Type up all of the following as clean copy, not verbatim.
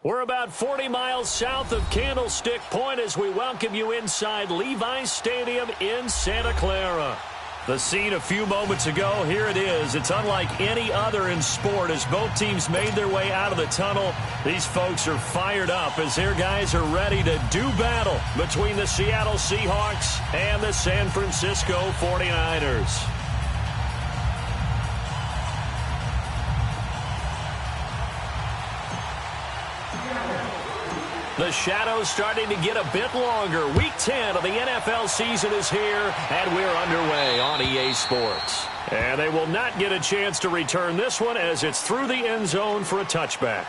We're about 40 miles south of Candlestick Point as we welcome you inside Levi's Stadium in Santa Clara. The scene a few moments ago, here it is. It's unlike any other in sport as both teams made their way out of the tunnel. These folks are fired up as their guys are ready to do battle between the Seattle Seahawks and the San Francisco 49ers. The shadow's starting to get a bit longer. Week 10 of the NFL season is here, and we're underway on EA Sports. And they will not get a chance to return this one as it's through the end zone for a touchback.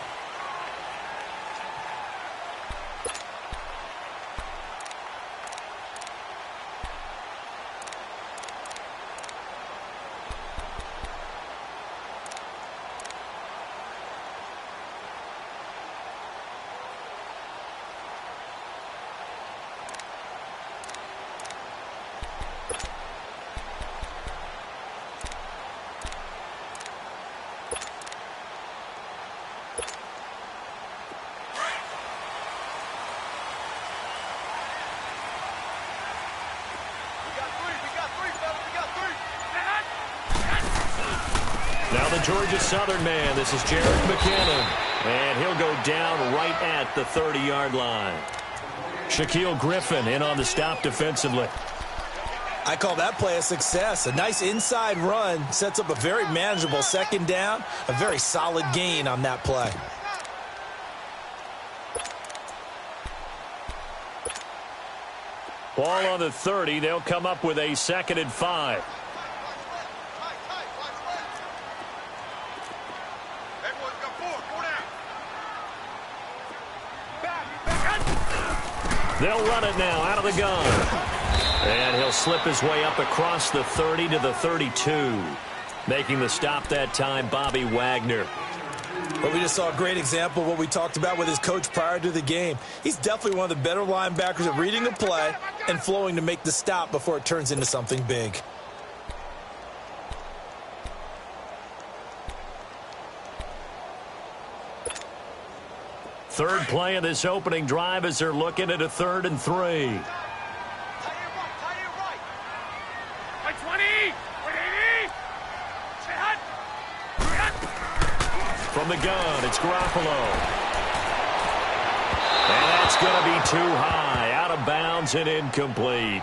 Now the Georgia Southern man, this is Jared McKinnon, and he'll go down right at the 30-yard line. Shaquille Griffin in on the stop defensively. I call that play a success. A nice inside run sets up a very manageable second down, a very solid gain on that play. Ball on the 30. They'll come up with a 2nd and 5. They'll run it now out of the gun. And he'll slip his way up across the 30 to the 32. Making the stop that time, Bobby Wagner. But we just saw a great example of what we talked about with his coach prior to the game. He's definitely one of the better linebackers at reading a play and flowing to make the stop before it turns into something big. Third play of this opening drive as they're looking at a 3rd and 3. From the gun, it's Garoppolo. And that's going to be too high, out of bounds and incomplete.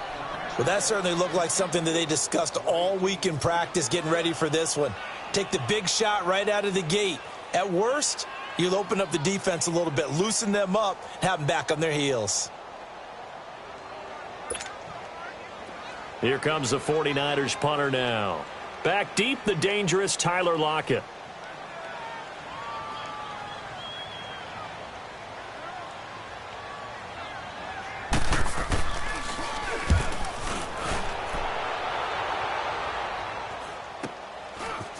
Well, that certainly looked like something that they discussed all week in practice getting ready for this one. Take the big shot right out of the gate. At worst, you'll open up the defense a little bit, loosen them up, and have them back on their heels. Here comes the 49ers punter now. Back deep, the dangerous Tyler Lockett.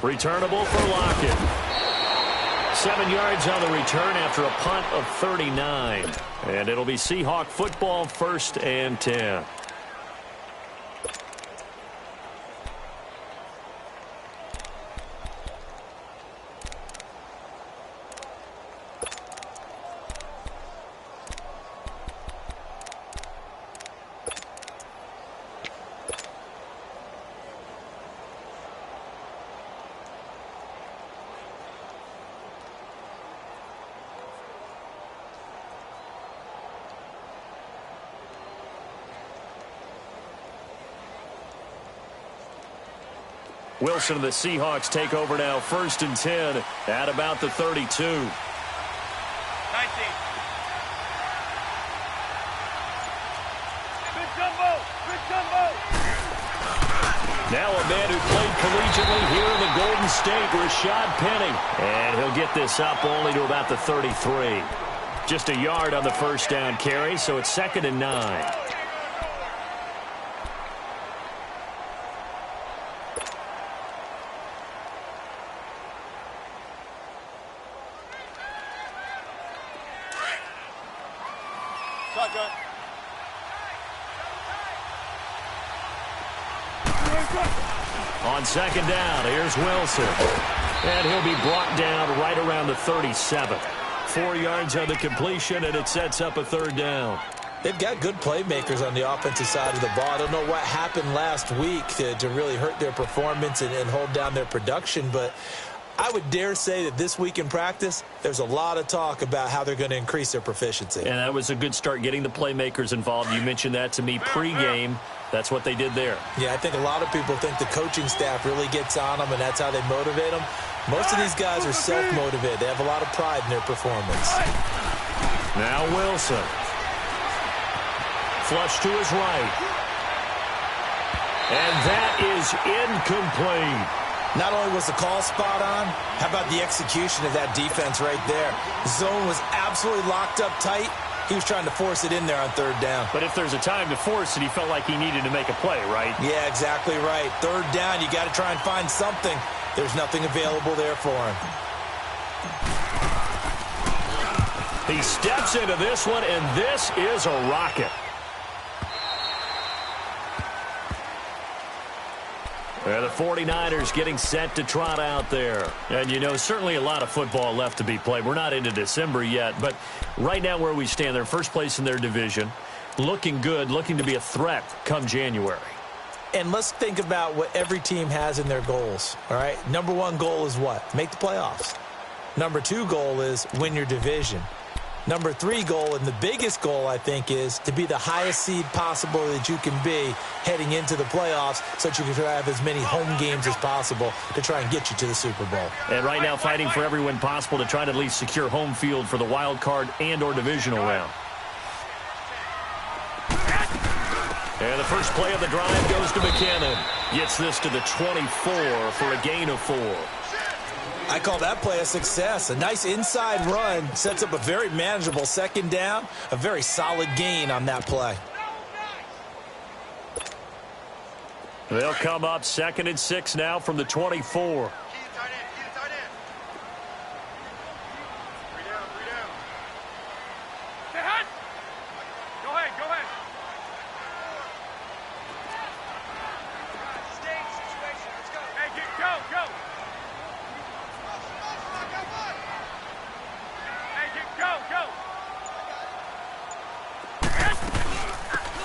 Returnable for Lockett. 7 yards on the return after a punt of 39. And it'll be Seahawk football, 1st and 10. Wilson and the Seahawks take over now, 1st and 10 at about the 32. 19. Good jumbo! Good jumbo! Now a man who played collegiately here in the Golden State, Rashad Penny. And he'll get this up only to about the 33. Just a yard on the 1st down carry, so it's 2nd and 9. On 2nd down, here's Wilson. And he'll be brought down right around the 37. 4 yards on the completion, and it sets up a 3rd down. They've got good playmakers on the offensive side of the ball. I don't know what happened last week to really hurt their performance and hold down their production, but I would dare say that this week in practice, there's a lot of talk about how they're going to increase their proficiency. And that was a good start, getting the playmakers involved. You mentioned that to me pregame. That's what they did there. Yeah, I think a lot of people think the coaching staff really gets on them, and that's how they motivate them. Most of these guys are self-motivated. They have a lot of pride in their performance. Now Wilson. Flush to his right. And that is incomplete. Not only was the call spot on, how about the execution of that defense right there? The zone was absolutely locked up tight. He was trying to force it in there on 3rd down. But if there's a time to force it, he felt like he needed to make a play, right? Yeah, exactly right. 3rd down, you got to try and find something. There's nothing available there for him. He steps into this one, and this is a rocket. The 49ers getting set to trot out there. And, you know, certainly a lot of football left to be played. We're not into December yet, but right now where we stand, they're first place in their division. Looking good, looking to be a threat come January. And let's think about what every team has in their goals, all right? Number 1 goal is what? Make the playoffs. Number 2 goal is win your division. Number 3 goal, and the biggest goal, I think, is to be the highest seed possible that you can be heading into the playoffs so that you can have as many home games as possible to try and get you to the Super Bowl. And right now fighting for every win possible to try to at least secure home field for the wild card and or divisional round. And the first play of the drive goes to McKinnon. Gets this to the 24 for a gain of 4. I call that play a success. A nice inside run sets up a very manageable 2nd down. A very solid gain on that play. They'll come up 2nd and 6 now from the 24.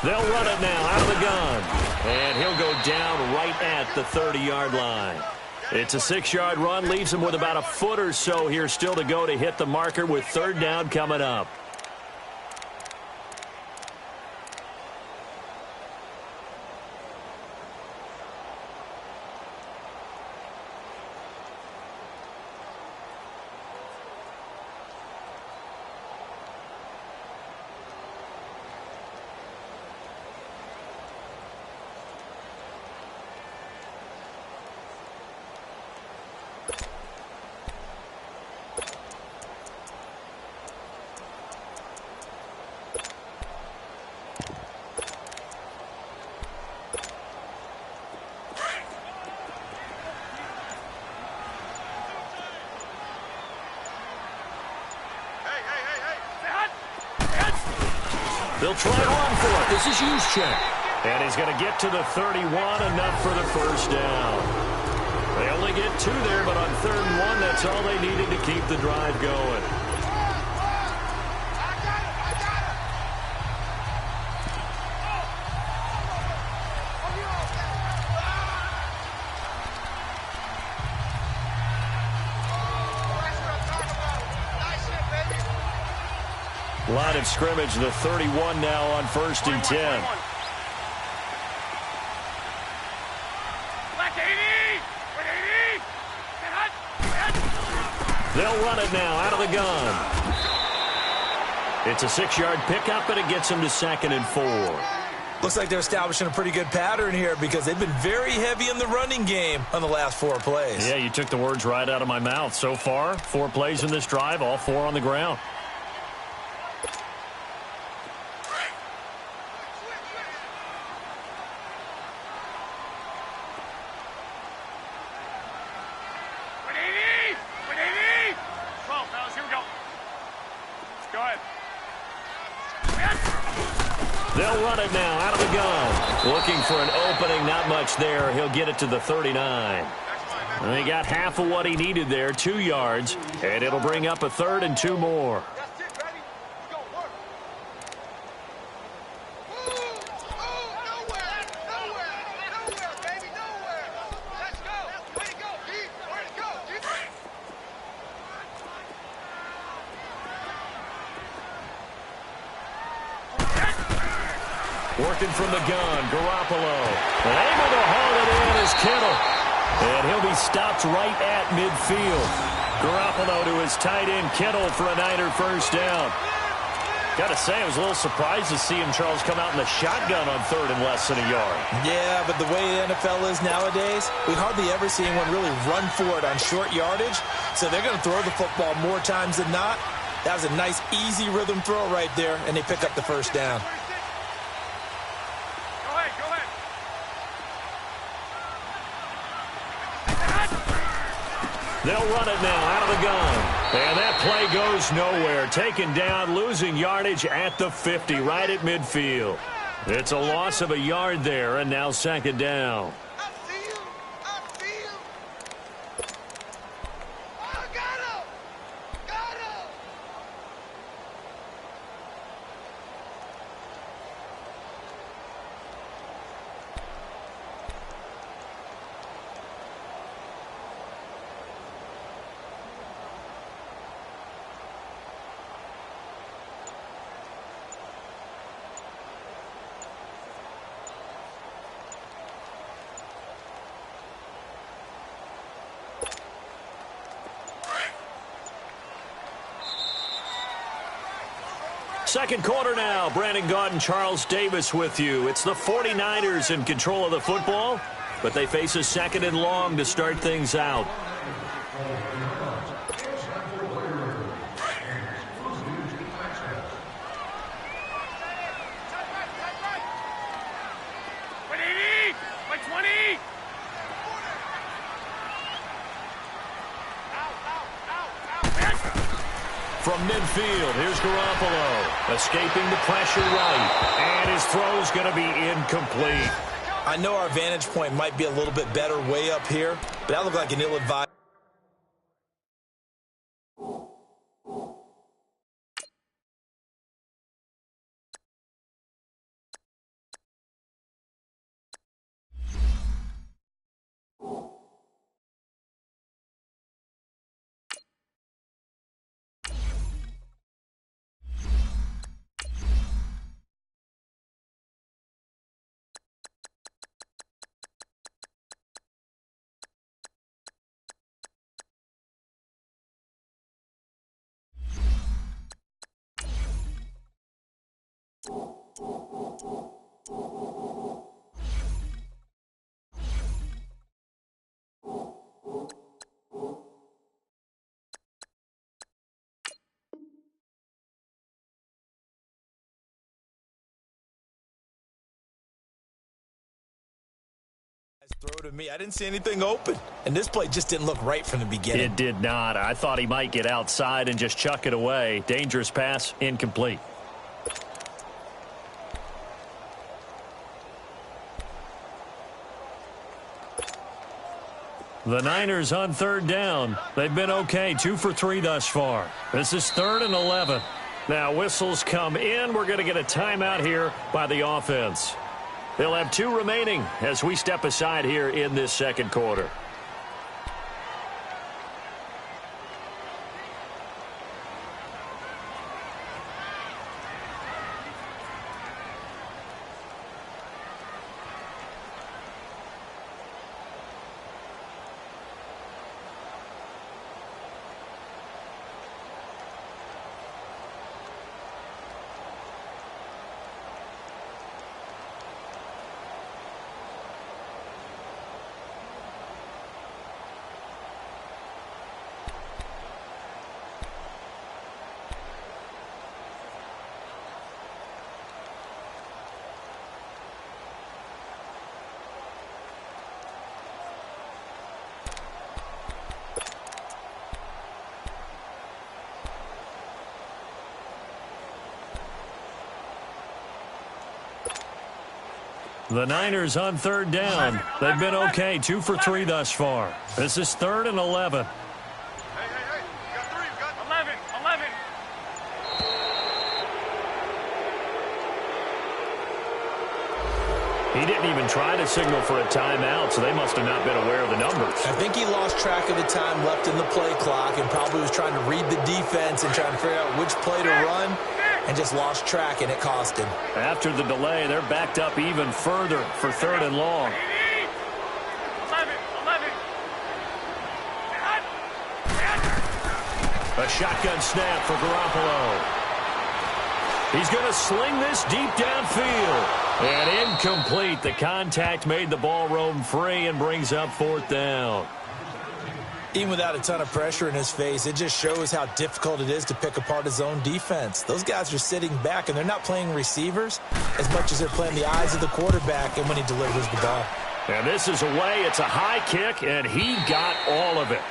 They'll run it now out of the gun. And he'll go down right at the 30-yard line. It's a 6-yard run, leaves him with about a foot or so here still to go to hit the marker with 3rd down coming up. They'll try to run for it. This is Juszczyk. And he's going to get to the 31, enough for the 1st down. They only get 2 there, but on 3rd and 1, that's all they needed to keep the drive going. Line of scrimmage, the 31 now on 1st and 10. They'll run it now out of the gun. It's a 6-yard pickup, and it gets them to 2nd and 4. Looks like they're establishing a pretty good pattern here because they've been very heavy in the running game on the last 4 plays. Yeah, you took the words right out of my mouth. So far, 4 plays in this drive, all 4 on the ground. They'll run it now out of the gun. Looking for an opening, not much there. He'll get it to the 39. And he got half of what he needed there, 2 yards, and it'll bring up a 3rd and 2 more. Working from the gun, Garoppolo. And able to haul it in is Kittle. And he'll be stopped right at midfield. Garoppolo to his tight end, Kittle, for a Niner first down. Got to say, I was a little surprised to see him, Charles, come out in the shotgun on 3rd and less than a yard. Yeah, but the way the NFL is nowadays, we hardly ever see anyone really run for it on short yardage. So they're going to throw the football more times than not. That was a nice, easy rhythm throw right there, and they pick up the first down. They'll run it now out of the gun. And that play goes nowhere. Taken down, losing yardage at the 50, right at midfield. It's a loss of a yard there, and now 2nd down. Second quarter now. Brandon Gaudin and Charles Davis with you. It's the 49ers in control of the football, but they face a 2nd and long to start things out. From midfield, here's Garoppolo, escaping the pressure right, and his throw's going to be incomplete. I know our vantage point might be a little bit better way up here, but that looked like an ill-advised. Throw to me. I didn't see anything open, and this play just didn't look right from the beginning. It did not. I thought he might get outside and just chuck it away. Dangerous pass, incomplete. The Niners on 3rd down. They've been okay, 2 for 3 thus far. This is 3rd and 11. Now whistles come in. We're going to get a timeout here by the offense. They'll have 2 remaining as we step aside here in this second quarter. The Niners on third down. They've been okay, 2 for 3 thus far. This is 3rd and 11. Hey, you got 3, you got 11. He didn't even try to signal for a timeout, so they must have not been aware of the numbers. I think he lost track of the time left in the play clock and probably was trying to read the defense and trying to figure out which play to run and just lost track, and it cost him. After the delay, they're backed up even further for 3rd and long. 11. A shotgun snap for Garoppolo. He's going to sling this deep downfield. And incomplete. The contact made the ball roam free and brings up 4th down. Even without a ton of pressure in his face, it just shows how difficult it is to pick apart his own defense. Those guys are sitting back, and they're not playing receivers as much as they're playing the eyes of the quarterback and when he delivers the ball. And this is away. It's a high kick, and he got all of it.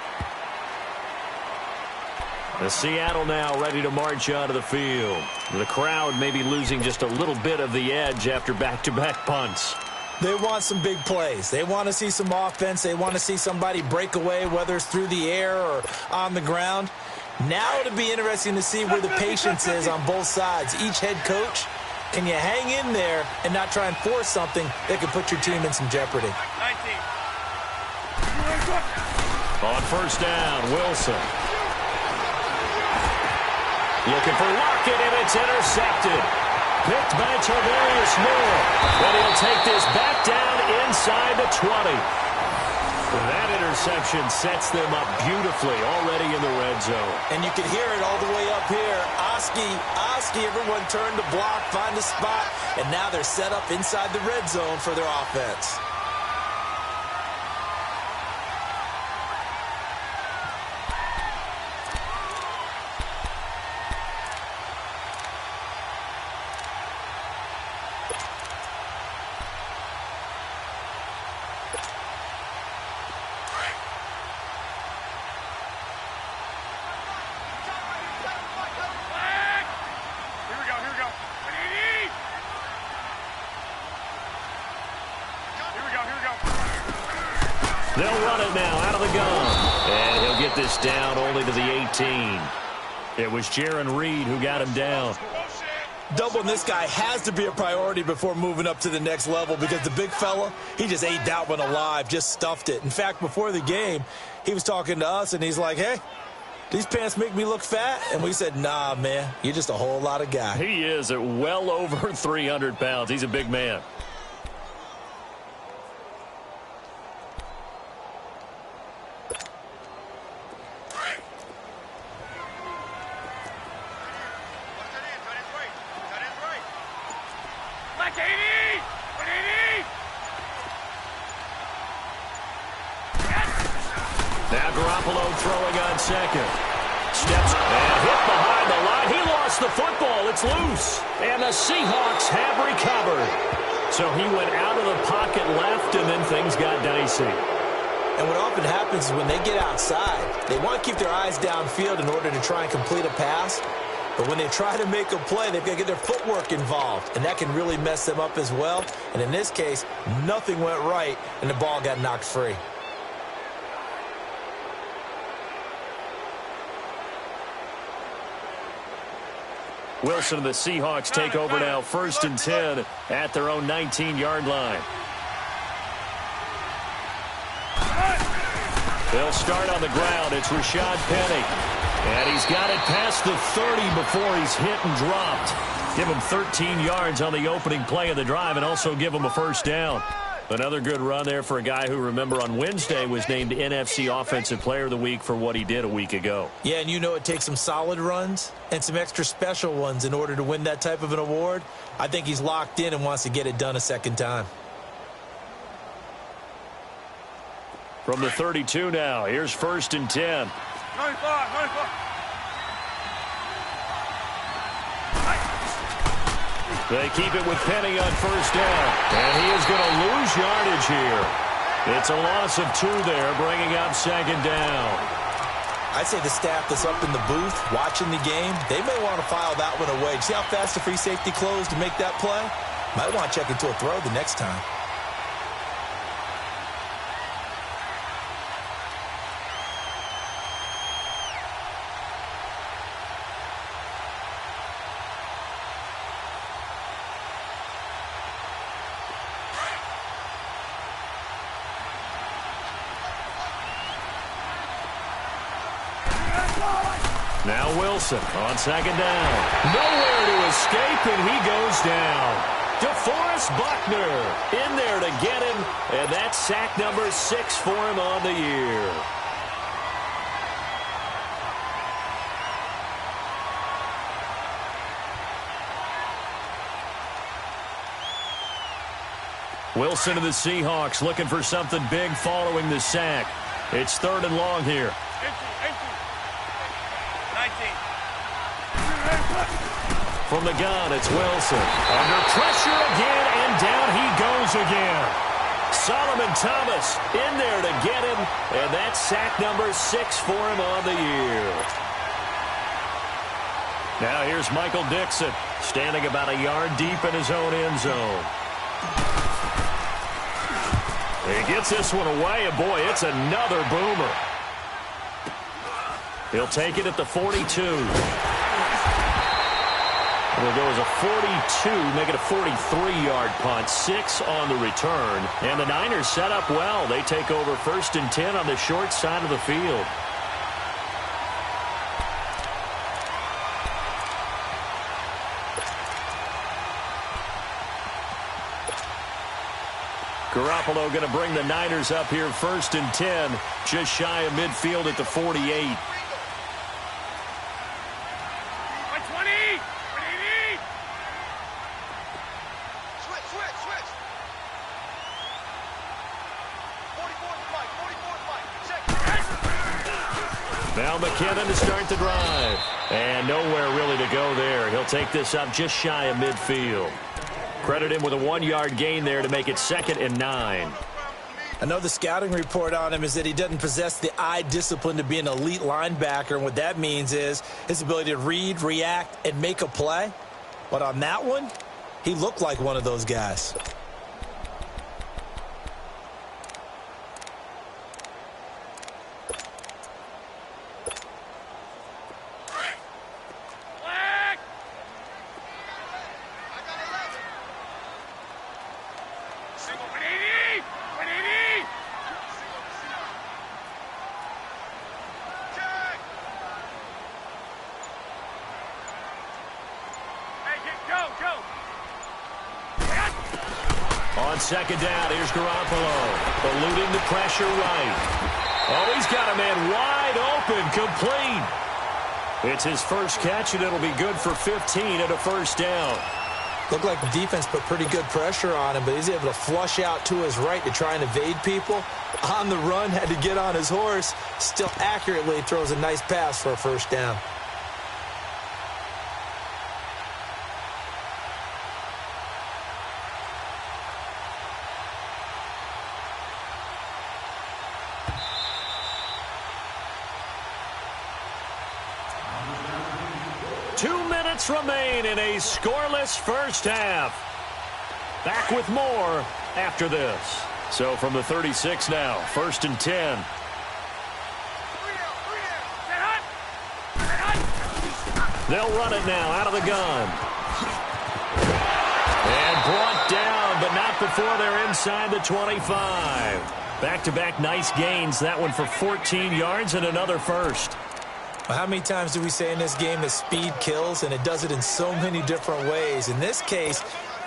The Seattle now ready to march out of the field. The crowd may be losing just a little bit of the edge after back-to-back punts. They want some big plays. They want to see some offense. They want to see somebody break away, whether it's through the air or on the ground. Now it'll be interesting to see where the patience is on both sides. Each head coach, can you hang in there and not try and force something that could put your team in some jeopardy? 19. On 1st down, Wilson. Looking for Lockett, and it's intercepted. Picked by Tarvarius Moore. But he'll take this back down inside the 20. That interception sets them up beautifully already in the red zone. And you can hear it all the way up here. Oski, everyone turned to block, find a spot, and now they're set up inside the red zone for their offense. They'll run it now out of the gun. And he'll get this down only to the 18. It was Jaron Reed who got him down. Doubling this guy has to be a priority before moving up to the next level because the big fella, he just ate that one alive, just stuffed it. In fact, before the game, he was talking to us, and he's like, hey, these pants make me look fat? And we said, nah, man, you're just a whole lot of guy. He is at well over 300 pounds. He's a big man. Now Garoppolo throwing on second. Steps and hit behind the line. He lost the football. It's loose. And the Seahawks have recovered. So he went out of the pocket left, and then things got dicey. And what often happens is when they get outside, they want to keep their eyes downfield in order to try and complete a pass. But when they try to make a play, they've got to get their footwork involved, and that can really mess them up as well. And in this case, nothing went right, and the ball got knocked free. Wilson and the Seahawks take over now, 1st and 10 at their own 19-yard line. They'll start on the ground. It's Rashad Penny. And he's got it past the 30 before he's hit and dropped. Give him 13 yards on the opening play of the drive and also give him a 1st down. Another good run there for a guy who, remember, on Wednesday was named NFC Offensive Player of the Week for what he did a week ago. Yeah, and you know it takes some solid runs and some extra special ones in order to win that type of an award. I think he's locked in and wants to get it done a second time. From the 32 now, here's 1st and 10. 95. They keep it with Penny on 1st down. And he is going to lose yardage here. It's a loss of 2 there, bringing up 2nd down. I'd say the staff that's up in the booth watching the game, they may want to file that one away. See how fast the free safety closed to make that play? Might want to check into a throw the next time. Now Wilson on second down. Nowhere to escape, and he goes down. DeForest Buckner in there to get him, and that's sack number 6 for him on the year. Wilson and the Seahawks looking for something big following the sack. It's 3rd and long here. From the gun, it's Wilson. Under pressure again, and down he goes again. Solomon Thomas in there to get him, and that's sack number 6 for him on the year. Now here's Michael Dixon, standing about a yard deep in his own end zone. He gets this one away, and boy, it's another boomer. He'll take it at the 42. It'll go as a 42, make it a 43-yard punt, 6 on the return. And the Niners set up well. They take over 1st and 10 on the short side of the field. Garoppolo going to bring the Niners up here 1st and 10, just shy of midfield at the 48. Now McKinnon to start the drive. And nowhere really to go there. He'll take this up just shy of midfield. Credit him with a 1-yard gain there to make it 2nd and 9. I know the scouting report on him is that he doesn't possess the eye discipline to be an elite linebacker. And what that means is his ability to read, react, and make a play. But on that one, he looked like one of those guys. On second down, here's Garoppolo, eluding the pressure right. Oh, he's got a man wide open, complete. It's his first catch, and it'll be good for 15 and a 1st down. Looked like the defense put pretty good pressure on him, but he's able to flush out to his right to try and evade people. On the run, had to get on his horse. Still accurately throws a nice pass for a 1st down. Remain in a scoreless first half. Back with more after this. So from the 36 now, 1st and 10. They'll run it now out of the gun. And brought down, but not before they're inside the 25. Back-to-back nice gains. That one for 14 yards and another 1st. Well, how many times do we say in this game that speed kills, and it does it in so many different ways? In this case,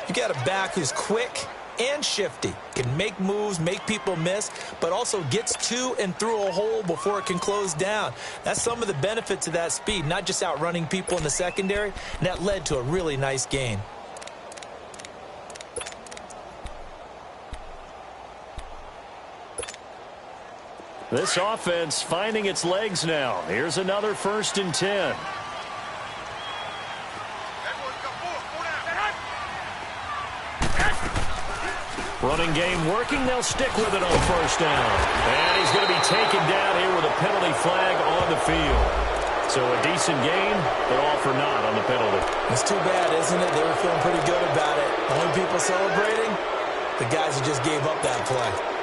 you got a back who's quick and shifty, can make moves, make people miss, but also gets to and through a hole before it can close down. That's some of the benefits of that speed, not just outrunning people in the secondary, and that led to a really nice gain. This offense finding its legs now. Here's another 1st and 10. Running game working. They'll stick with it on 1st down. And he's going to be taken down here with a penalty flag on the field. So a decent gain, but all for naught on the penalty. It's too bad, isn't it? They were feeling pretty good about it. Only people celebrating, the guys who just gave up that play.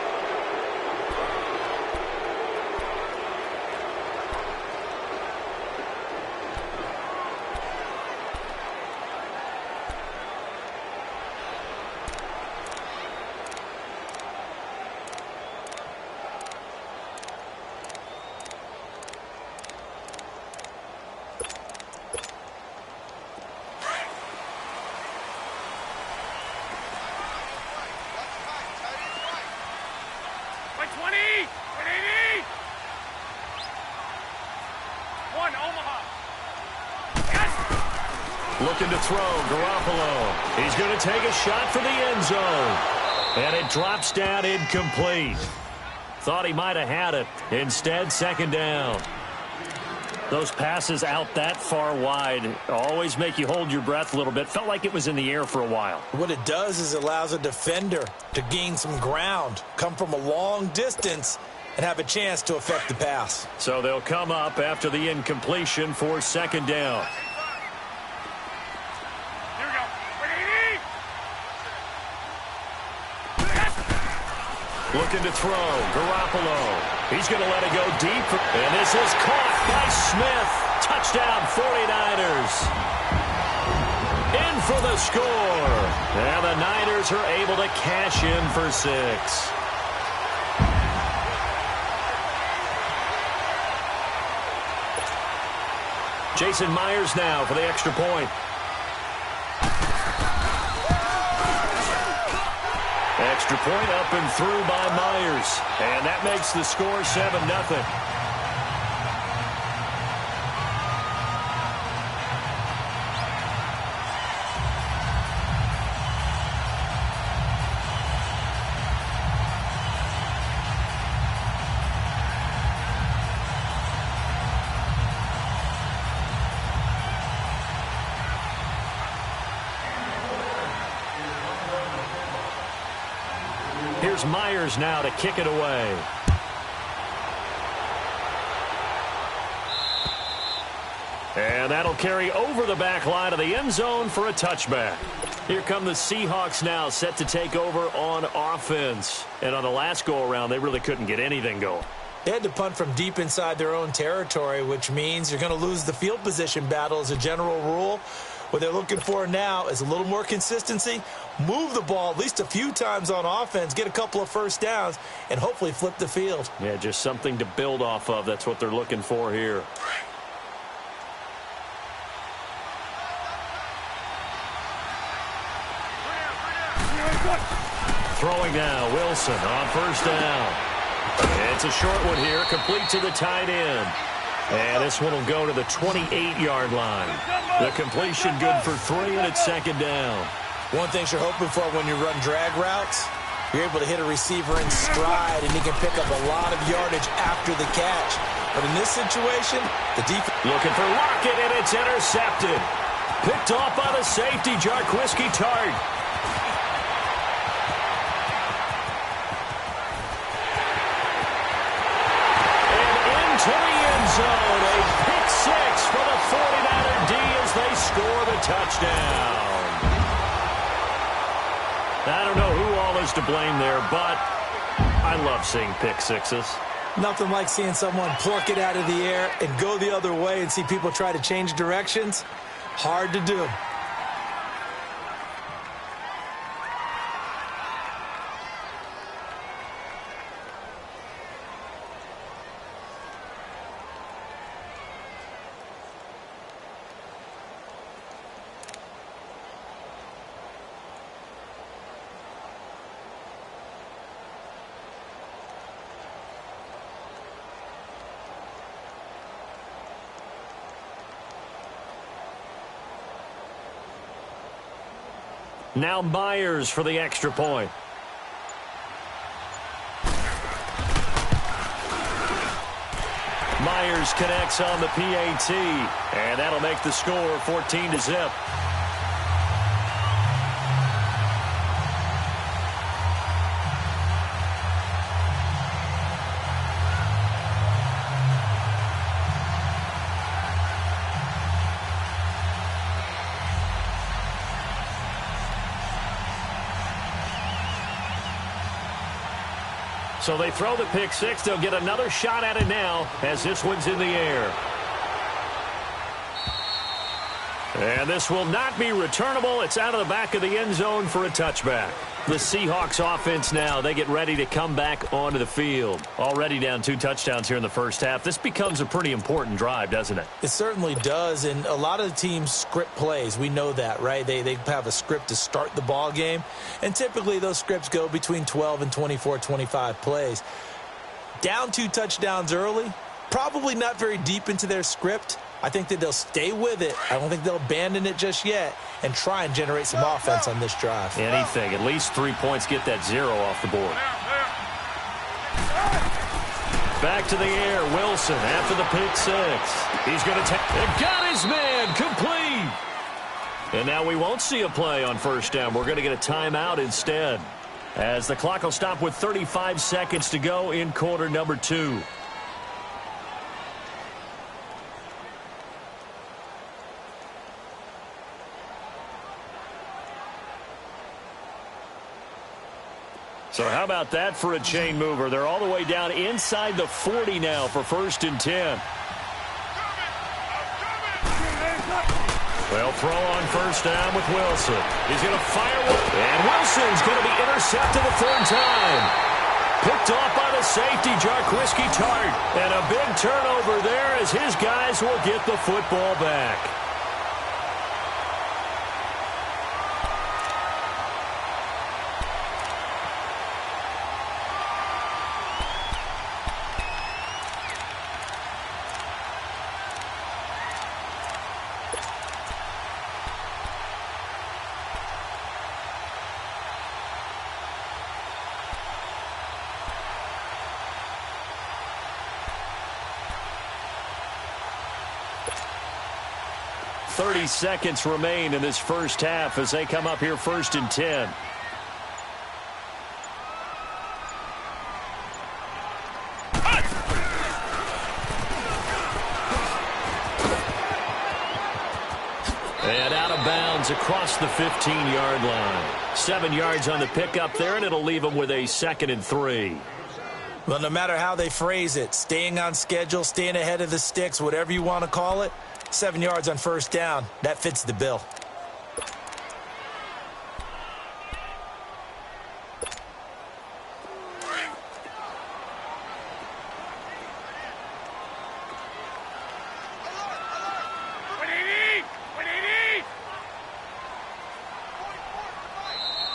Looking to throw, Garoppolo. He's going to take a shot for the end zone. And it drops down incomplete. Thought he might have had it. Instead, second down. Those passes out that far wide always make you hold your breath a little bit. Felt like it was in the air for a while. What it does is it allows a defender to gain some ground, come from a long distance, and have a chance to affect the pass. So they'll come up after the incompletion for second down. Looking to throw, Garoppolo. He's going to let it go deep. And this is caught by Smith. Touchdown, 49ers. In for the score. And the Niners are able to cash in for 6. Jason Myers now for the extra point. Extra point up and through by Myers. And that makes the score 7-0. Here's Myers now to kick it away. And that'll carry over the back line of the end zone for a touchback. Here come the Seahawks now, set to take over on offense. And on the last go-around, they really couldn't get anything going. They had to punt from deep inside their own territory, which means you're going to lose the field position battle as a general rule. What they're looking for now is a little more consistency, move the ball at least a few times on offense, get a couple of first downs, and hopefully flip the field. Yeah, just something to build off of. That's what they're looking for here. Throwing now, Wilson on first down. It's a short one here, complete to the tight end. And this one will go to the 28-yard line. The completion good for 3, and it's second down. One thing you're hoping for when you run drag routes, you're able to hit a receiver in stride, and he can pick up a lot of yardage after the catch. But in this situation, the defense... Looking for Lockett, and it's intercepted. Picked off by the safety, Jarquiski Tart. To the end zone, a pick 6 for the 49er D as they score the touchdown. I don't know who all is to blame there, but I love seeing pick 6s. Nothing like seeing someone pluck it out of the air and go the other way and see people try to change directions. Hard to do. Now Myers for the extra point. Myers connects on the PAT, and that'll make the score 14-0. So they throw the pick six. They'll get another shot at it now as this one's in the air. And this will not be returnable. It's out of the back of the end zone for a touchback. The Seahawks offense now, they get ready to come back onto the field. Already down 2 touchdowns here in the first half. This becomes a pretty important drive, doesn't it? It certainly does, and a lot of the teams script plays. We know that, right? They have a script to start the ball game, and typically those scripts go between 12 and 24, 25 plays. Down 2 touchdowns early, probably not very deep into their script. I think that they'll stay with it. I don't think they'll abandon it just yet and try and generate some offense on this drive. Anything. At least 3 points, get that 0 off the board. Back to the air. Wilson after the pick six. He's going to take. Got his man complete. And now we won't see a play on first down. We're going to get a timeout instead, as the clock will stop with 35 seconds to go in quarter number 2. So how about that for a chain mover? They're all the way down inside the 40 now for 1st and 10. They'll throw on first down with Wilson. He's going to fire one. And Wilson's going to be intercepted a 3rd time. Picked off by the safety, Jarquiski Tart. And a big turnover there as his guys will get the football back. .30 seconds remain in this first half as they come up here 1st and 10. And out of bounds across the 15-yard line. 7 yards on the pickup there, and it'll leave them with a 2nd and 3. Well, no matter how they phrase it, staying on schedule, staying ahead of the sticks, whatever you want to call it, 7 yards on first down, that fits the bill.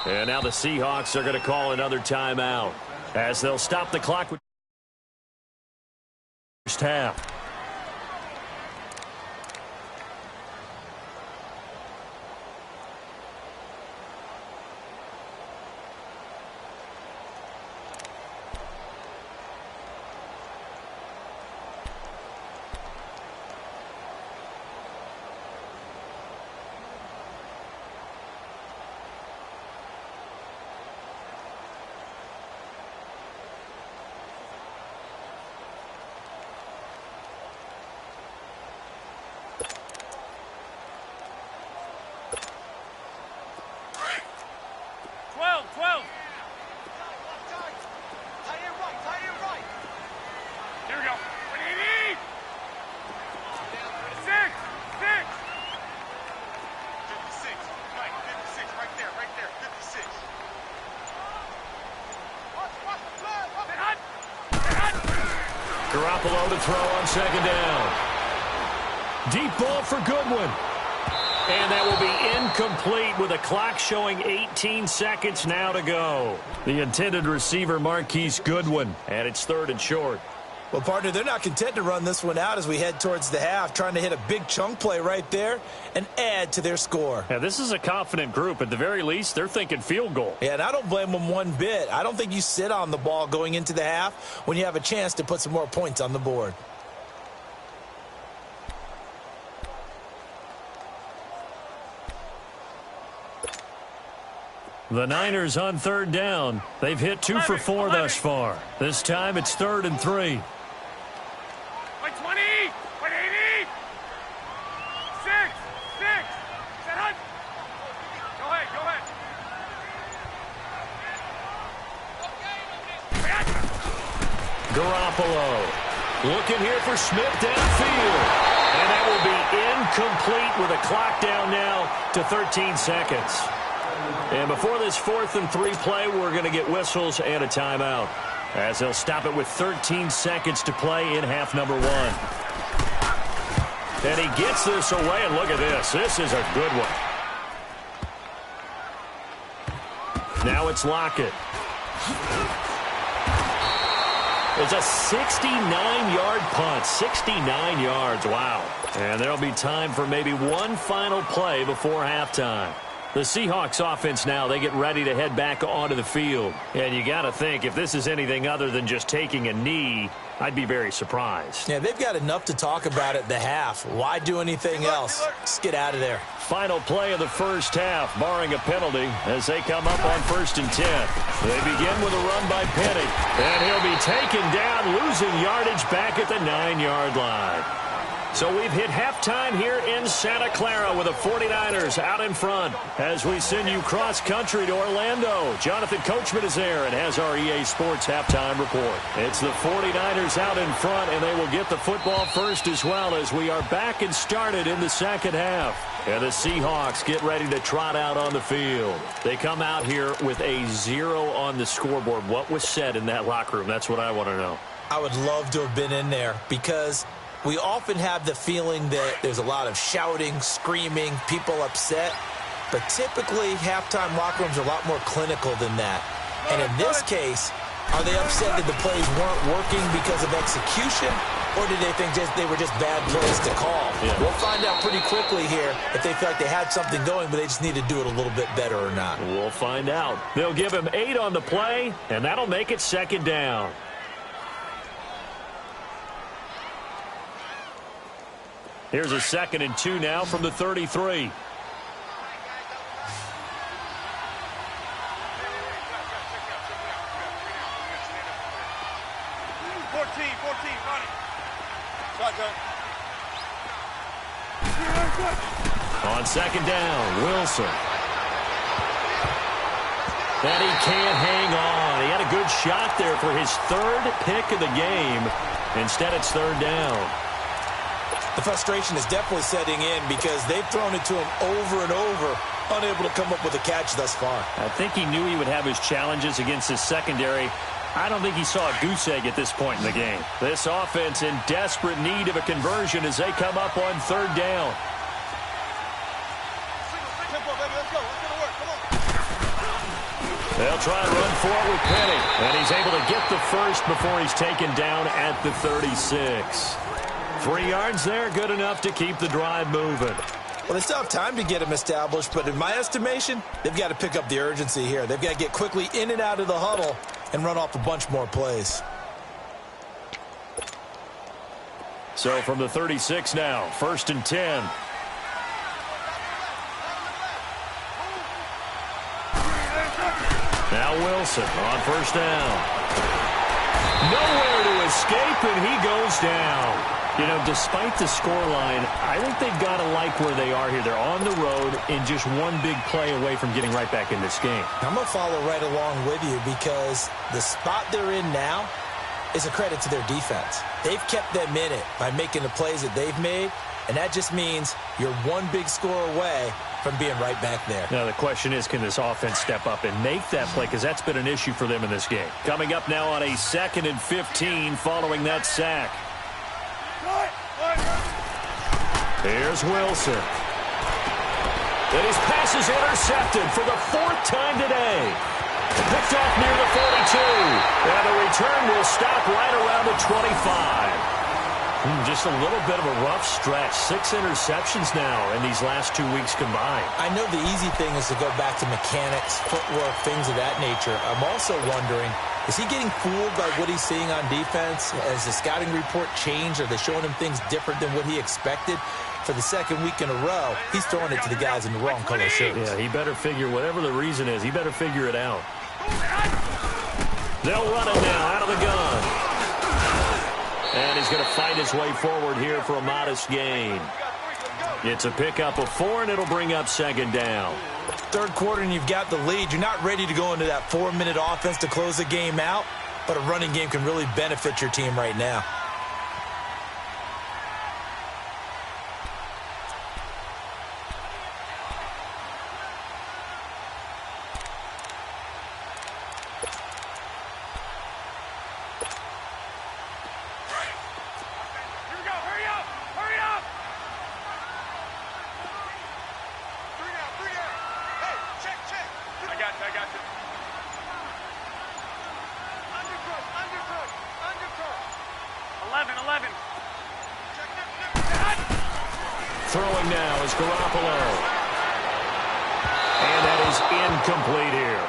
And now the Seahawks are going to call another timeout as they'll stop the clock with first half. Garoppolo to throw on 2nd down. Deep ball for Goodwin. And that will be incomplete with a clock showing 18 seconds now to go. The intended receiver, Marquise Goodwin, and it's 3rd and short. Well, partner, they're not content to run this one out as we head towards the half, trying to hit a big chunk play right there and add to their score. Yeah, this is a confident group. At the very least, they're thinking field goal. Yeah, and I don't blame them one bit. I don't think you sit on the ball going into the half when you have a chance to put some more points on the board. The Niners on 3rd down. They've hit 2 for 4 thus far. This time it's 3rd and 3. 120, 180, 6, 6, 7. Go ahead, go ahead. Garoppolo looking here for Smith downfield. And that will be incomplete with a clock down now to 13 seconds. And before this 4th and 3 play, we're going to get whistles and a timeout, as they'll stop it with 13 seconds to play in half number 1. And he gets this away, and look at this. This is a good one. Now it's Lockett. It's a 69-yard punt. 69 yards. Wow. And there'll be time for maybe one final play before halftime. The Seahawks offense now, they get ready to head back onto the field. And you got to think, if this is anything other than just taking a knee, I'd be very surprised. Yeah, they've got enough to talk about at the half. Why do anything else? Just get out of there. Final play of the first half, barring a penalty, as they come up on 1st and 10. They begin with a run by Penny. And he'll be taken down, losing yardage back at the 9-yard line. So we've hit halftime here in Santa Clara with the 49ers out in front. As we send you cross-country to Orlando, Jonathan Coachman is there and has our EA Sports halftime report. It's the 49ers out in front, and they will get the football first as well, as we are back and started in the second half. And the Seahawks get ready to trot out on the field. They come out here with a 0 on the scoreboard. What was said in that locker room? That's what I want to know. I would love to have been in there, because we often have the feeling that there's a lot of shouting, screaming, people upset. But typically, halftime locker rooms are a lot more clinical than that. And in this case, are they upset that the plays weren't working because of execution? Or did they think they were just bad plays to call? Yeah. We'll find out pretty quickly here if they feel like they had something going, but they just need to do it a little bit better or not. We'll find out. They'll give him 8 on the play, and that'll make it 2nd down. Here's a 2nd and 2 now from the 33. 14, running. Shotgun. On 2nd down, Wilson. And he can't hang on. He had a good shot there for his 3rd pick of the game. Instead, it's 3rd down. The frustration is definitely setting in, because they've thrown it to him over and over, unable to come up with a catch thus far. I think he knew he would have his challenges against his secondary. I don't think he saw a goose egg at this point in the game. This offense in desperate need of a conversion as they come up on 3rd down. They'll try to run for it with Penny. And he's able to get the first before he's taken down at the 36. 3 yards there, good enough to keep the drive moving. Well, they still have time to get him established, but in my estimation, they've got to pick up the urgency here. They've got to get quickly in and out of the huddle and run off a bunch more plays. So from the 36 now, 1st and 10. Now Wilson on 1st down. Nowhere to escape, and he goes down. You know, despite the scoreline, I think they've got to like where they are here. They're on the road and just one big play away from getting right back in this game. I'm going to follow right along with you, because the spot they're in now is a credit to their defense. They've kept them in it by making the plays that they've made, and that just means you're one big score away from being right back there. Now, the question is, can this offense step up and make that play? Because that's been an issue for them in this game. Coming up now on a 2nd and 15 following that sack. Here's Wilson. And his pass is intercepted for the 4th time today. Picked off near the 42. And the return will stop right around the 25. Just a little bit of a rough stretch. 6 interceptions now in these last 2 weeks combined. I know the easy thing is to go back to mechanics, footwork, things of that nature. I'm also wondering, is he getting fooled by what he's seeing on defense? Has the scouting report changed? Are they showing him things different than what he expected? For the 2nd week in a row, he's throwing it to the guys in the wrong color shirts. Yeah, he better figure, whatever the reason is, he better figure it out. They'll run it now out of the gun. And he's going to fight his way forward here for a modest gain. It's a pickup of 4, and it'll bring up 2nd down. 3rd quarter, and you've got the lead. You're not ready to go into that 4-minute offense to close the game out. but a running game can really benefit your team right now. Throwing now is Garoppolo. And that is incomplete here.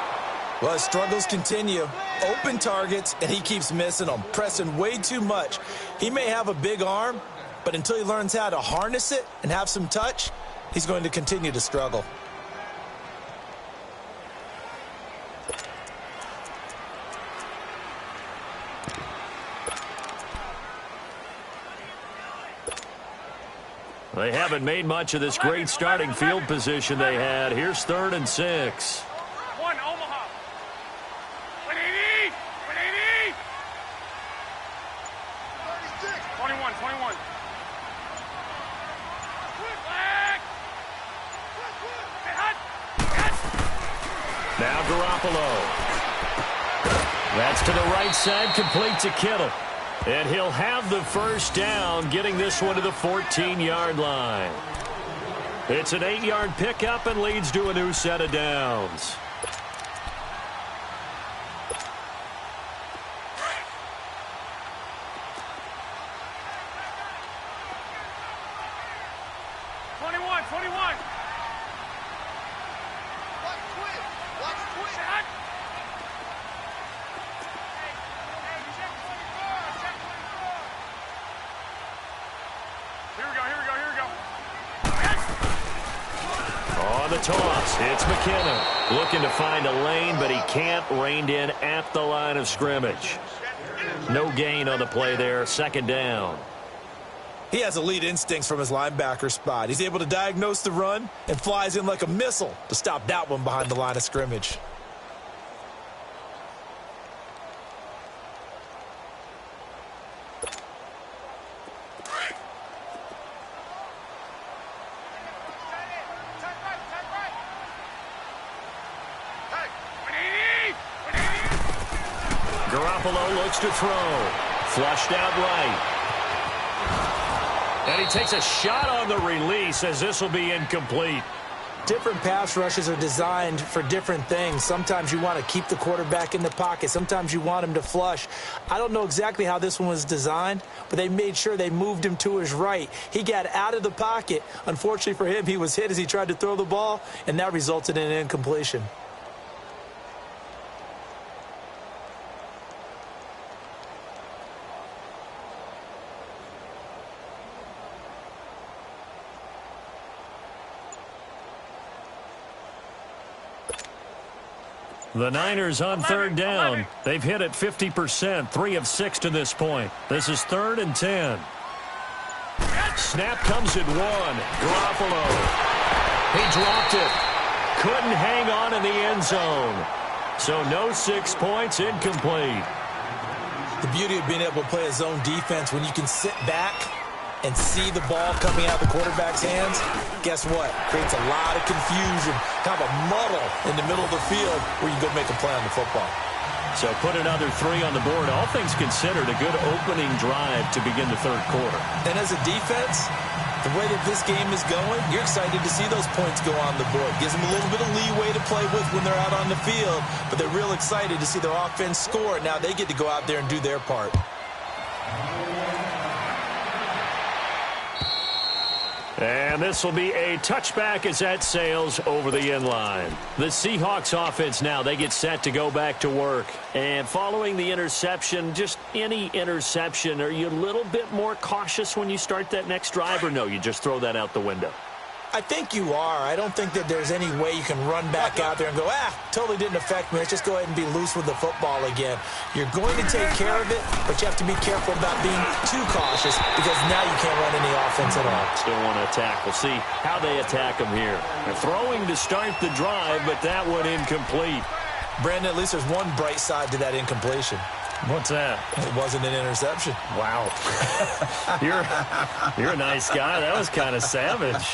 Well, his struggles continue. Open targets, and he keeps missing them, pressing way too much. He may have a big arm, but until he learns how to harness it and have some touch, he's going to continue to struggle. They haven't made much of this great starting field position they had. Here's 3rd and 6. One, Omaha. 180. 180. 21, 21. Now Garoppolo. That's to the right side, complete to Kittle. And he'll have the first down, getting this one to the 14-yard line. It's an 8-yard pickup and leads to a new set of downs. Toss. It's McKinnon looking to find a lane, but he can't. Reined in at the line of scrimmage. No gain on the play there. 2nd down. He has elite instincts from his linebacker spot. He's able to diagnose the run and flies in like a missile to stop that one behind the line of scrimmage. Garoppolo looks to throw. Flushed out right. And he takes a shot on the release as this will be incomplete. Different pass rushes are designed for different things. Sometimes you want to keep the quarterback in the pocket. Sometimes you want him to flush. I don't know exactly how this one was designed, but they made sure they moved him to his right. He got out of the pocket. Unfortunately for him, he was hit as he tried to throw the ball, and that resulted in an incompletion. The Niners on 3rd down. 11. They've hit it 50%, 3 of 6 to this point. This is 3rd and 10. Snap comes at 1. Garoppolo. He dropped it. Couldn't hang on in the end zone. So no 6 points, incomplete. The beauty of being able to play a zone defense when you can sit back and see the ball coming out of the quarterback's hands, guess what? Creates a lot of confusion, kind of a muddle in the middle of the field where you go make a play on the football. So put another 3 on the board. All things considered, a good opening drive to begin the 3rd quarter. And as a defense, the way that this game is going, you're excited to see those points go on the board. Gives them a little bit of leeway to play with when they're out on the field, but they're real excited to see their offense score. Now they get to go out there and do their part. And this will be a touchback as that sails over the end line. The Seahawks offense now, they get set to go back to work. And following the interception, just any interception, are you a little bit more cautious when you start that next drive, or no, you just throw that out the window? I think you are. I don't think that there's any way you can run back out there and go, totally didn't affect me. Let's just go ahead and be loose with the football again. You're going to take care of it, but you have to be careful about being too cautious because now you can't run any offense at all. Still want to attack. We'll see how they attack them here. They're throwing to start the drive, but that one incomplete. Brandon, at least there's one bright side to that incompletion. What's that? It wasn't an interception. Wow. You're a nice guy. That was kind of savage.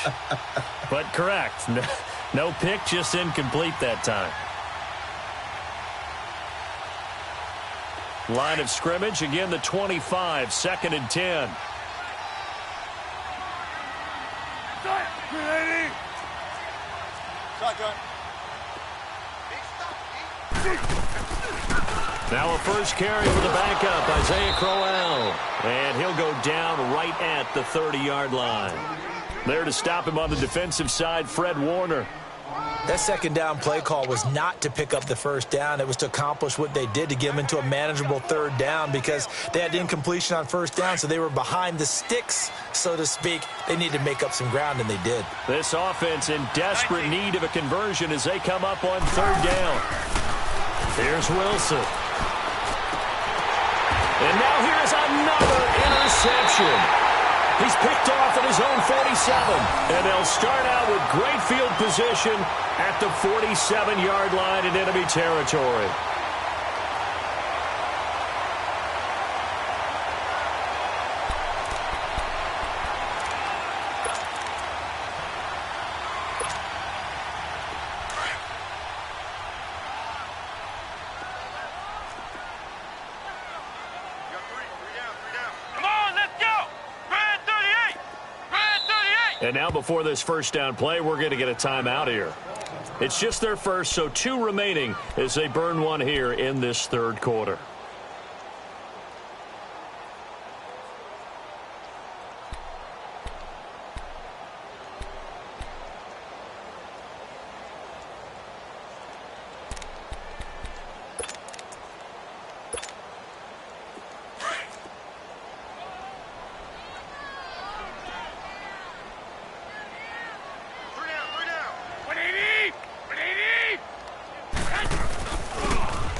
But correct. No pick, just incomplete that time. Line of scrimmage, again the 25, 2nd and 10. Now a first carry for the backup, Isaiah Crowell. And he'll go down right at the 30-yard line. There to stop him on the defensive side, Fred Warner. That second down play call was not to pick up the first down. It was to accomplish what they did, to get them into a manageable third down, because they had incompletion on first down, so they were behind the sticks, so to speak. They needed to make up some ground, and they did. This offense in desperate need of a conversion as they come up on third down. Here's Wilson. And now here's another interception. He's picked off at his own 47. And they'll start out with great field position at the 47-yard line in enemy territory. And now before this first down play, we're going to get a timeout here. It's just their first, so 2 remaining as they burn one here in this third quarter.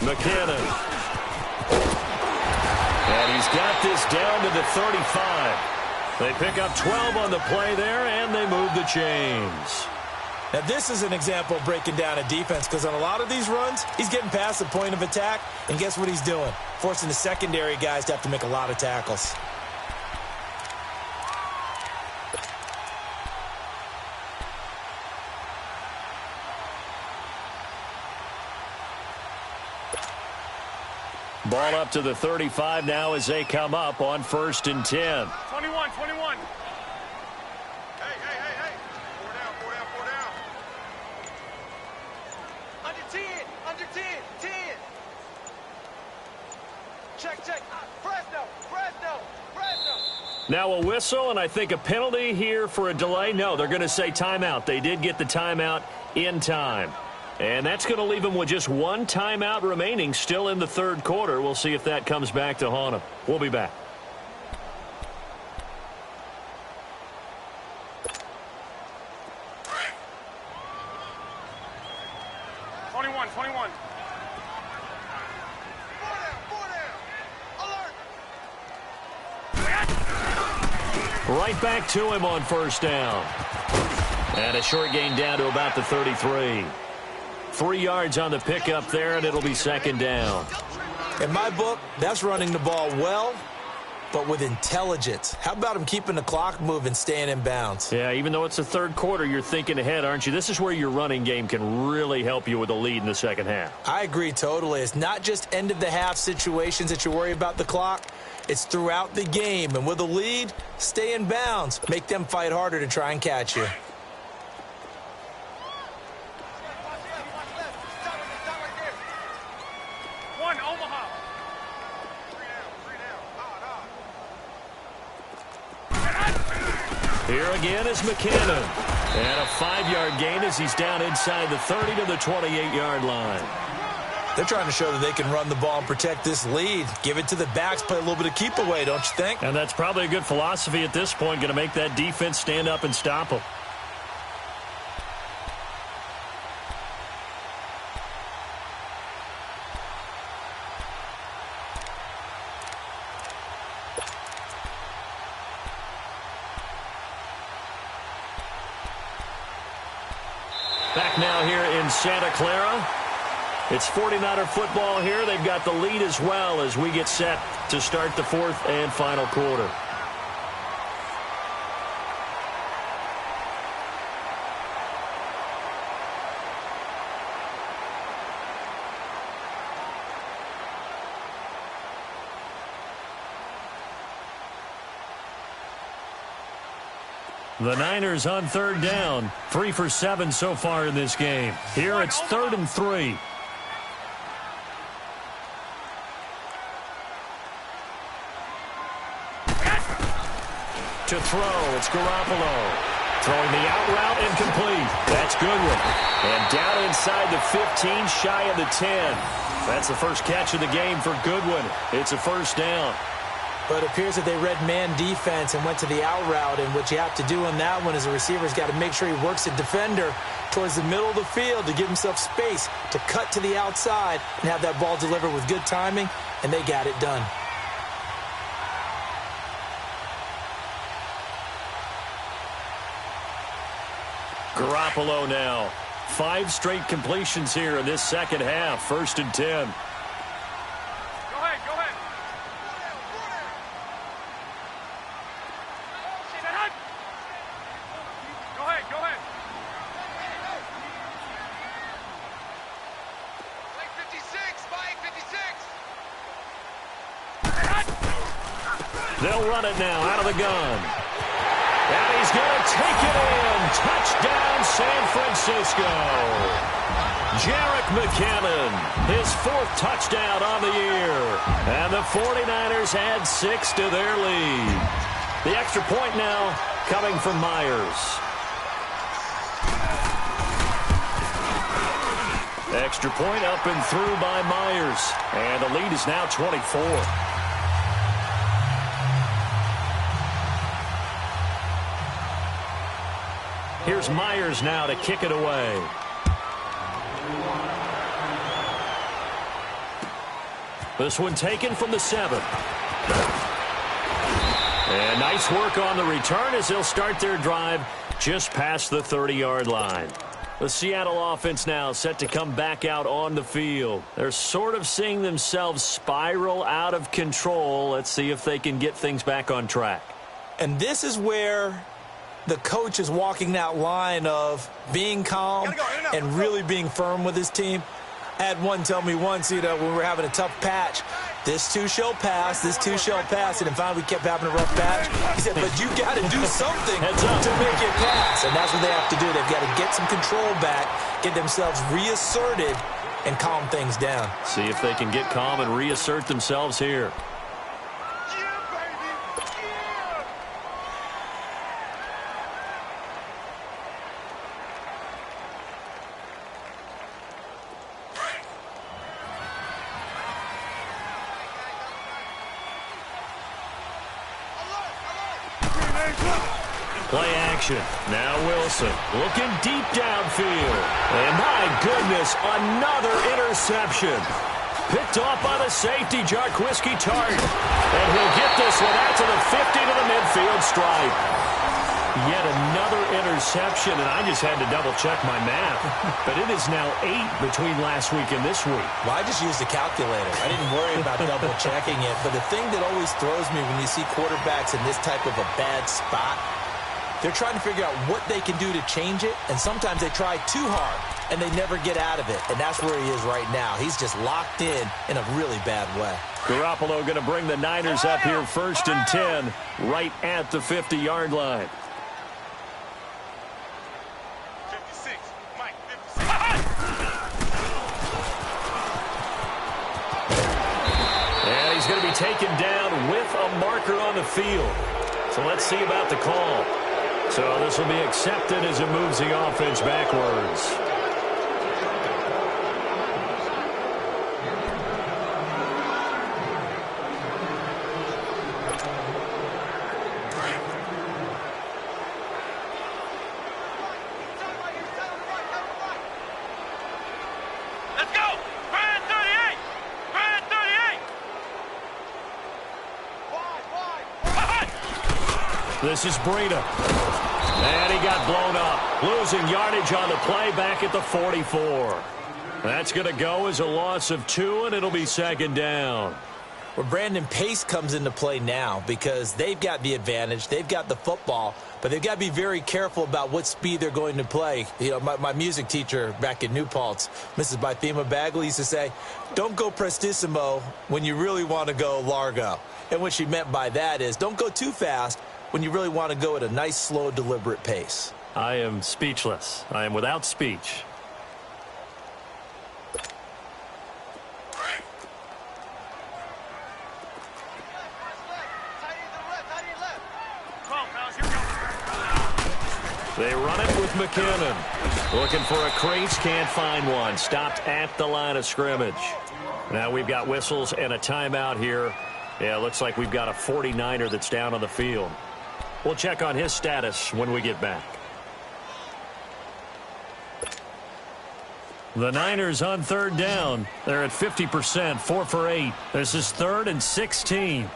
McKinnon. And he's got this down to the 35. They pick up 12 on the play there, and they move the chains. Now, this is an example of breaking down a defense, because on a lot of these runs, he's getting past the point of attack, and guess what he's doing? Forcing the secondary guys to have to make a lot of tackles. Ball up to the 35 now as they come up on 1st and 10. 21. Hey. 4 down. Under 10. Check. Fresno. Now a whistle, and I think a penalty here for a delay. No, they're going to say timeout. They did get the timeout in time. And that's going to leave them with just 1 timeout remaining still in the third quarter. We'll see if that comes back to haunt them. We'll be back. Twenty-one. Right back to him on first down. And a short gain down to about the 33. 3 yards on the pickup there, and it'll be 2nd down. In my book, that's running the ball well, but with intelligence. How about him keeping the clock moving, staying in bounds? Yeah, even though it's the third quarter, you're thinking ahead, aren't you? This is where your running game can really help you with a lead in the second half. I agree totally. It's not just end-of-the-half situations that you worry about the clock. It's throughout the game. And with a lead, stay in bounds. Make them fight harder to try and catch you. Here again is McKinnon. And a 5-yard gain as he's down inside the 30 to the 28-yard line. They're trying to show that they can run the ball and protect this lead. Give it to the backs, play a little bit of keep away, don't you think? And that's probably a good philosophy at this point, going to make that defense stand up and stop them. Back now here in Santa Clara. It's 49er football here. They've got the lead as well as we get set to start the fourth and final quarter. The Niners on third down, 3 for 7 so far in this game. Here it's 3rd and 3. To throw, it's Garoppolo. Throwing the out route incomplete. That's Goodwin. And down inside the 15, shy of the 10. That's the first catch of the game for Goodwin. It's a first down. But it appears that they read man defense and went to the out route. And what you have to do on that one is a receiver's got to make sure he works the defender towards the middle of the field to give himself space to cut to the outside and have that ball delivered with good timing, and they got it done. Garoppolo now. 5 straight completions here in this second half. 1st and 10. They'll run it now out of the gun. And he's going to take it in. Touchdown, San Francisco. Jerick McKinnon, his 4th touchdown on the year. And the 49ers add 6 to their lead. The extra point now coming from Myers. Extra point up and through by Myers. And the lead is now 24. Here's Myers now to kick it away. This one taken from the 7. And nice work on the return as they'll start their drive just past the 30-yard line. The Seattle offense now set to come back out on the field. They're sort of seeing themselves spiral out of control. Let's see if they can get things back on track. And this is where the coach is walking that line of being calm and really being firm with his team. I had one tell me once, when we were having a tough patch, this too shall pass, this too shall pass, and finally we kept having a rough patch. He said, but you got to do something to make it pass, and that's what they have to do. They've got to get some control back, get themselves reasserted, and calm things down. See if they can get calm and reassert themselves here. Play action. Now Wilson looking deep downfield. And my goodness, another interception. Picked off by the safety, Jarquiski Tart. And he'll get this one out to the 50 to the midfield stripe. Yet another interception, and I just had to double-check my math. But it is now 8 between last week and this week. Well, I just used a calculator. I didn't worry about double-checking it. But the thing that always throws me when you see quarterbacks in this type of a bad spot, they're trying to figure out what they can do to change it, and sometimes they try too hard, and they never get out of it, and that's where he is right now. He's just locked in a really bad way. Garoppolo going to bring the Niners up here 1st and 10, right at the 50-yard line. 56, Mike, 56. And he's going to be taken down with a marker on the field. So let's see about the call. So this will be accepted as it moves the offense backwards. Let's go! Brand 38! Brand 38! Wide! This is Breida. And he got blown up. Losing yardage on the play back at the 44. That's going to go as a loss of 2, and it'll be second down. Well, Brandon, pace comes into play now because they've got the advantage. They've got the football, but they've got to be very careful about what speed they're going to play. You know, my music teacher back in New Paltz, Mrs. Bythema Bagley, used to say, don't go prestissimo when you really want to go largo. And what she meant by that is don't go too fast when you really want to go at a nice, slow, deliberate pace. I am speechless. I am without speech. They run it with McKinnon. Looking for a crease, can't find one. Stopped at the line of scrimmage. Now we've got whistles and a timeout here. Yeah, it looks like we've got a 49er that's down on the field. We'll check on his status when we get back. The Niners on third down. They're at 50%, 4 for 8. This is 3rd and 16.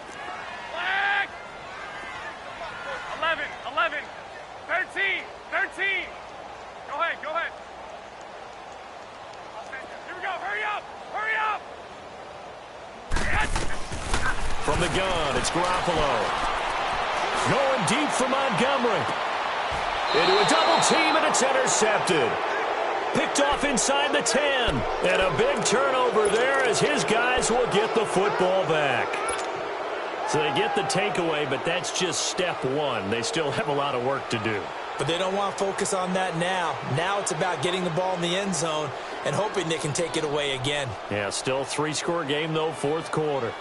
11, 11, 13, 13. Go ahead, go ahead. Here we go, hurry up, hurry up. Yes. From the gun, it's Garoppolo. Going deep for Montgomery. Into a double team, and it's intercepted. Picked off inside the 10. And a big turnover there as his guys will get the football back. So they get the takeaway, but that's just step one. They still have a lot of work to do. But they don't want to focus on that now. Now it's about getting the ball in the end zone and hoping they can take it away again. Yeah, still 3-score game, though, 4th quarter.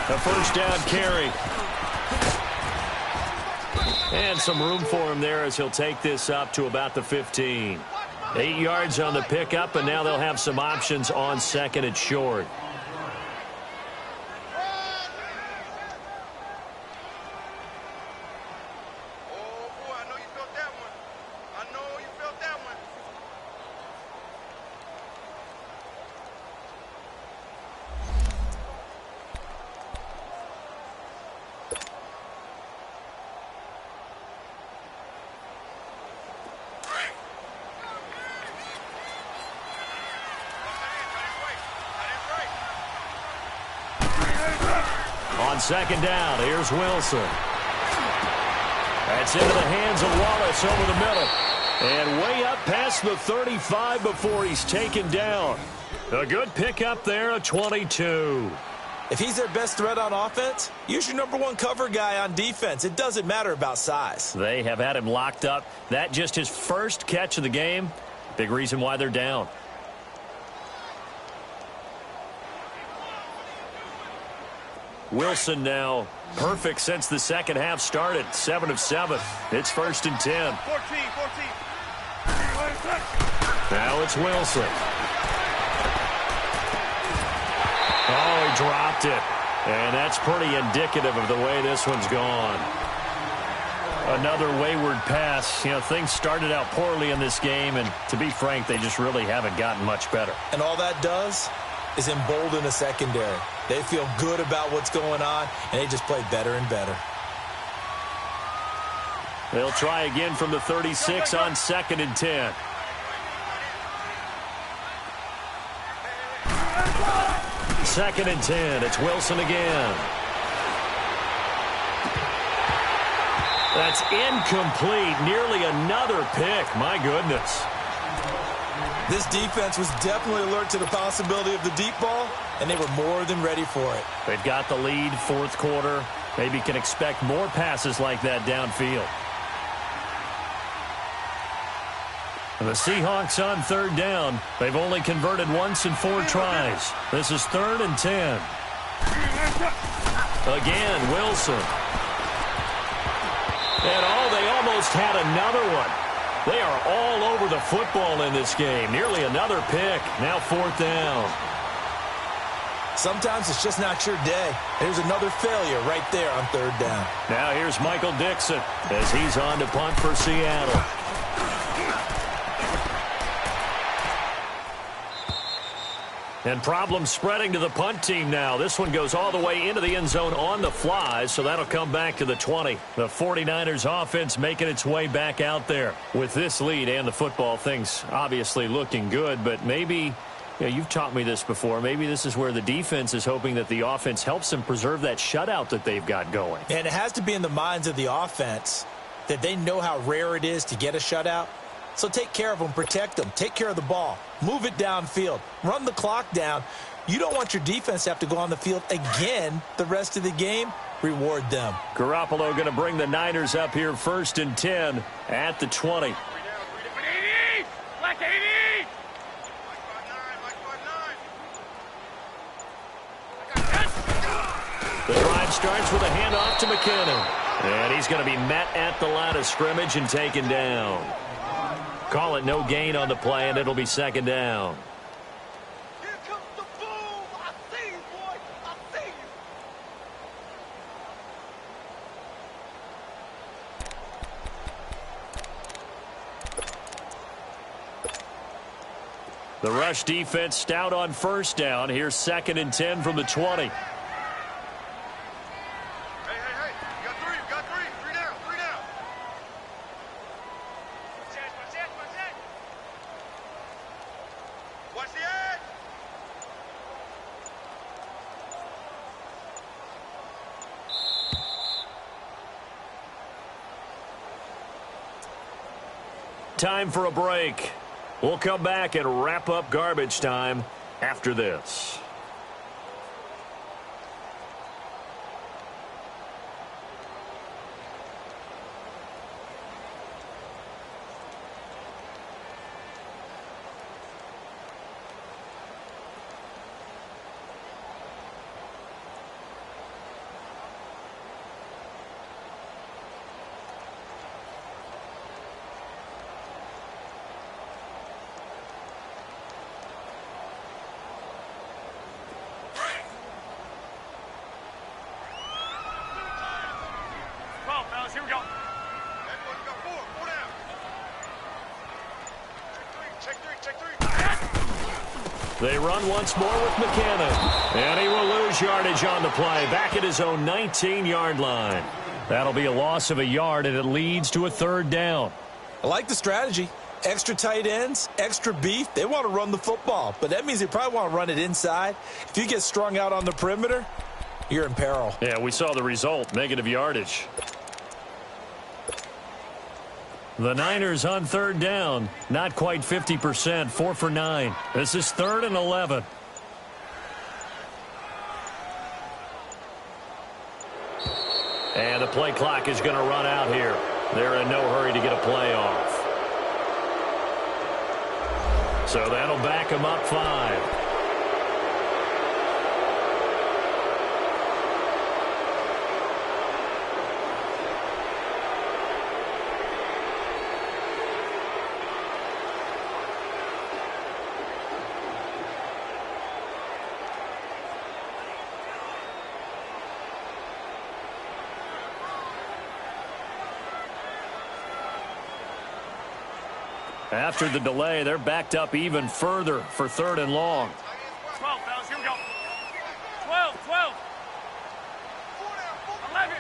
A first down carry. And some room for him there as he'll take this up to about the 15. 8 yards on the pickup, and now they'll have some options on 2nd and short. On 2nd down, here's Wilson. That's into the hands of Wallace over the middle. And way up past the 35 before he's taken down. A good pickup there, a 22. If he's their best threat on offense, use your #1 cover guy on defense. It doesn't matter about size. They have had him locked up. That just his first catch of the game. Big reason why they're down. Wilson now perfect since the second half started. 7 of 7. It's 1st and 10. 14. Now it's Wilson. Oh, he dropped it. And that's pretty indicative of the way this one's gone. Another wayward pass. You know, things started out poorly in this game, and to be frank, they just really haven't gotten much better. And all that does is embolden a secondary. They feel good about what's going on, and they just play better and better. They'll try again from the 36 on 2nd and 10. Second and 10. It's Wilson again. That's incomplete. Nearly another pick. My goodness. This defense was definitely alert to the possibility of the deep ball, and they were more than ready for it. They've got the lead, 4th quarter. Maybe can expect more passes like that downfield. And the Seahawks on 3rd down. They've only converted once in 4 tries. This is 3rd and 10. Again, Wilson. And they almost had another one. They are all over the football in this game. Nearly another pick. Now 4th down. Sometimes it's just not your day. There's another failure right there on 3rd down. Now here's Michael Dixon as he's on to punt for Seattle. And problems spreading to the punt team now. This one goes all the way into the end zone on the fly, so that'll come back to the 20. The 49ers offense making its way back out there. With this lead and the football, things obviously looking good, but maybe, you've taught me this before, maybe this is where the defense is hoping that the offense helps them preserve that shutout that they've got going. And it has to be in the minds of the offense that they know how rare it is to get a shutout. So take care of them, protect them, take care of the ball, move it downfield, run the clock down. You don't want your defense to have to go on the field again the rest of the game. Reward them. Garoppolo going to bring the Niners up here 1st and 10 at the 20. Black 80! The drive starts with a handoff to McKinnon. And he's going to be met at the line of scrimmage and taken down. Call it no gain on the play, and it'll be 2nd down. Here comes the boom! I see you, boy! I see you! The rush defense stout on 1st down. Here's 2nd and 10 from the 20. Time for a break. We'll come back and wrap up garbage time after this. Here we go. Everyone got four down. Check three. They run once more with McKinnon. And he will lose yardage on the play. Back at his own 19-yard line. That'll be a loss of a yard, and it leads to a 3rd down. I like the strategy. Extra tight ends, extra beef. They want to run the football, but that means they probably want to run it inside. If you get strung out on the perimeter, you're in peril. Yeah, we saw the result, negative yardage. The Niners on 3rd down. Not quite 50%, 4 for 9. This is 3rd and 11. And the play clock is going to run out here. They're in no hurry to get a play off. So that'll back them up 5. After the delay, they're backed up even further for 3rd and long. 12, fellas, here we go. 12. 11.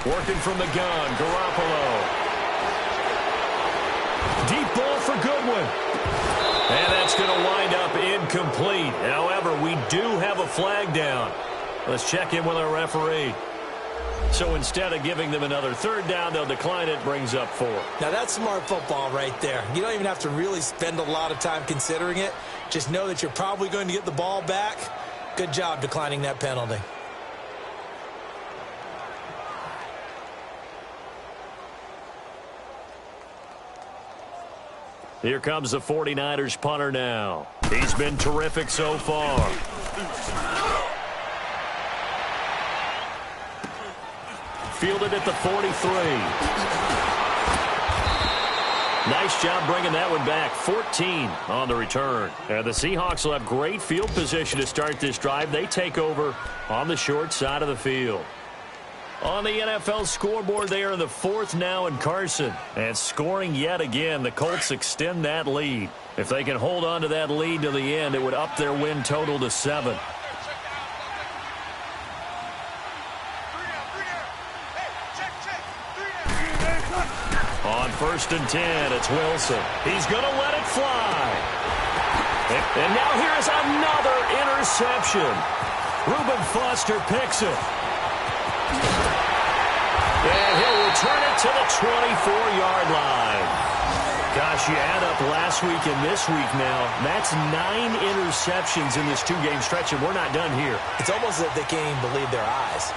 12. Working from the gun, Garoppolo. Deep ball for Goodwin. And that's going to wind up incomplete. However, we do have a flag down. Let's check in with our referee. So instead of giving them another 3rd down, they'll decline it. Brings up 4. Now, that's smart football right there. You don't even have to really spend a lot of time considering it. Just know that you're probably going to get the ball back. Good job declining that penalty. Here comes the 49ers punter now. He's been terrific so far. Fielded at the 43. Nice job bringing that one back. 14 on the return. And the Seahawks will have great field position to start this drive. They take over on the short side of the field. On the NFL scoreboard, they are the 4th now in Carson. And scoring yet again, the Colts extend that lead. If they can hold on to that lead to the end, it would up their win total to 7. On 1st and 10, it's Wilson. He's going to let it fly. And now here is another interception. Reuben Foster picks it. And he'll return it to the 24-yard line. Gosh, you add up last week and this week now. That's 9 interceptions in this 2-game stretch, and we're not done here. It's almost as if they can't even believe their eyes.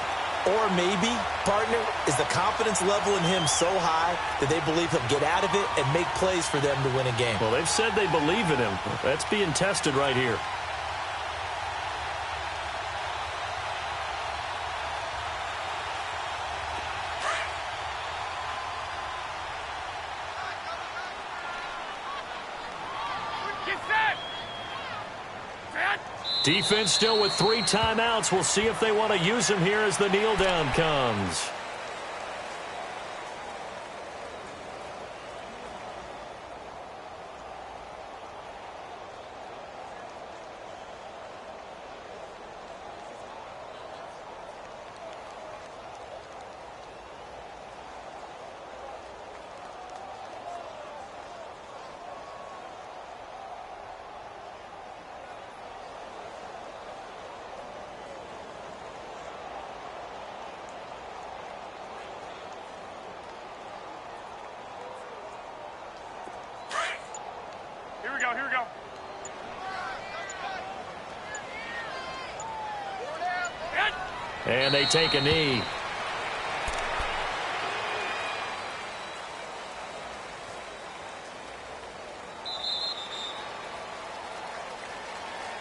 Or maybe, partner, is the confidence level in him so high that they believe he'll get out of it and make plays for them to win a game. Well, they've said they believe in him. That's being tested right here. Defense still with 3 timeouts. We'll see if they want to use them here as the kneel down comes. Here we go. And they take a knee.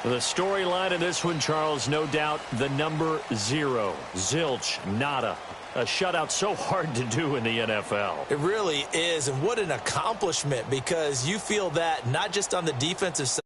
The storyline in this one, Charles, no doubt the number 0. Zilch, nada. A shutout so hard to do in the NFL. It really is, and what an accomplishment, because you feel that not just on the defensive side.